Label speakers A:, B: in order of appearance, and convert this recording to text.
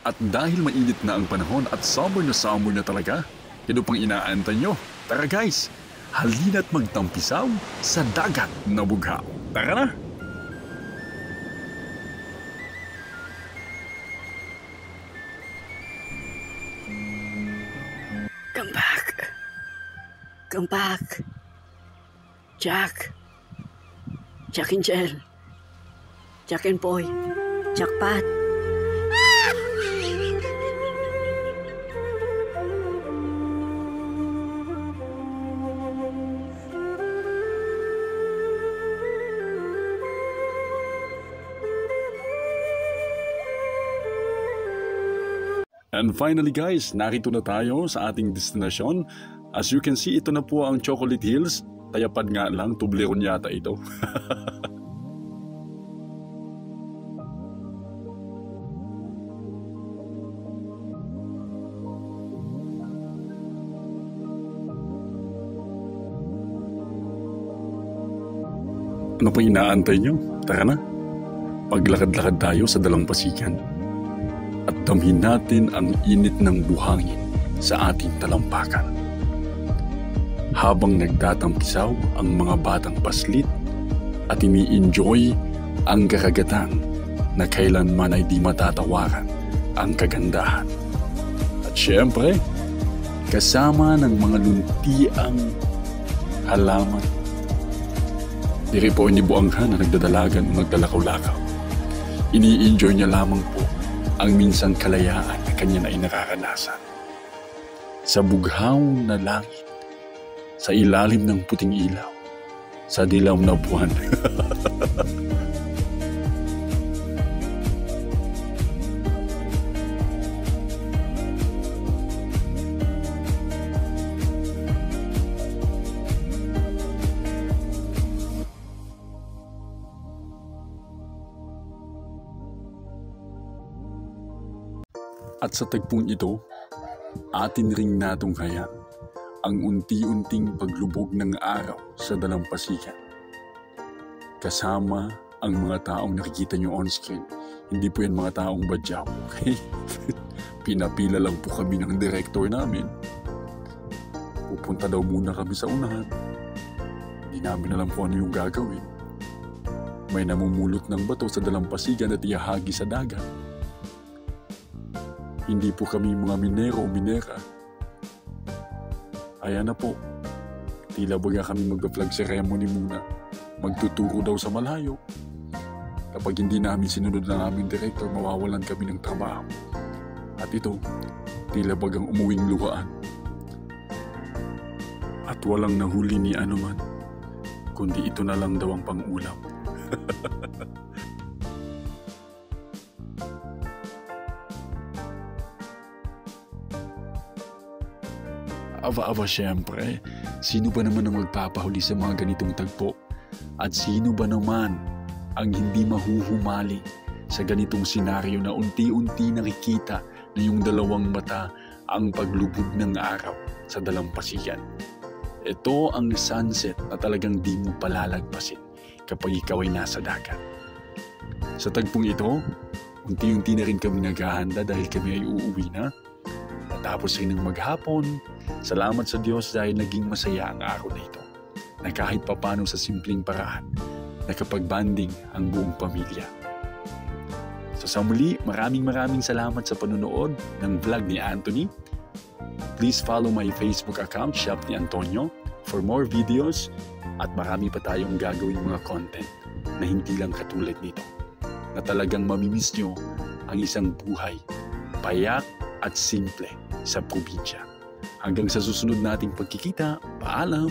A: At dahil mainit na ang panahon at summer na talaga, ano pang inaantay nyo? Tara guys, halina't magtampisaw sa dagat na bughaw. Tara na!
B: Come back. Come back. Jack. Jack and Jill. Jack and Boy. Jackpot.
A: And finally guys, narito na tayo sa ating destinasyon. As you can see, ito na po ang Chocolate Hills. Tayapad nga lang, Toblerone yata ito. Ano pa inaantay nyo? Tara na. Paglakad-lakad tayo sa dalampasigan. At damhin natin ang init ng buhangin sa ating talampakan. Habang nagtatampisaw ang mga batang paslit at ini-enjoy ang karagatan na kailanman ay di matatawaran ang kagandahan. At syempre, kasama ng mga luntiang halaman. Diri po ni Buanghan na nagdadalagan o naglalakaw-lakaw. Ini-enjoy niya lamang po ang minsang kalayaan na kanya na inararanasan. Sa bughaw na langit, sa ilalim ng puting ilaw, sa dilaw na buwan. At sa tagpong ito, atin ring natunghayan ang unti-unting paglubog ng araw sa dalampasigan. Kasama ang mga taong nakikita nyo on screen. Hindi po yan mga taong badyaw. Okay? Pinapila lang po kami ng director namin. Pupunta daw muna kami sa unahan. Hindi namin alam po ano yung gagawin. May namumulot ng bato sa dalampasigan at ihahagi sa dagat. Hindi po kami mga minero o minera. Ayan na po. Tila baga kami mag-flag ceremony muna. Magtuturo daw sa malayo. Kapag hindi namin sinunod ng aming director, mawawalan kami ng trabaho. At ito, tila bagang umuwing luhaan. At walang nahuli ni anuman, kundi ito na lang daw ang pang-ulam. Aba, syempre, sino ba naman ang magpapahuli sa mga ganitong tagpo? At sino ba naman ang hindi mahuhumali sa ganitong senaryo na unti-unti nakikita na yung dalawang mata ang paglubog ng araw sa dalampasigan? Ito ang sunset na talagang di mo palalagpasin kapag ikaw ay nasa dagat. Sa tagpong ito, unti-unti na rin kami naghahanda dahil kami ay uuwi na. Natapos rin ng maghapon. Salamat sa Diyos dahil naging masaya ang araw na ito. Na kahit papano sa simpleng paraan, nakapag-banding ang buong pamilya. So sa muli, maraming salamat sa panunood ng vlog ni Anthony. Please follow my Facebook account, Shop ni Antonio, for more videos at marami pa tayong gagawing mga content na hindi lang katulad nito. Na talagang mamimiss nyo ang isang buhay, payak at simple sa probinsya. Hanggang sa susunod nating pagkikita, paalam!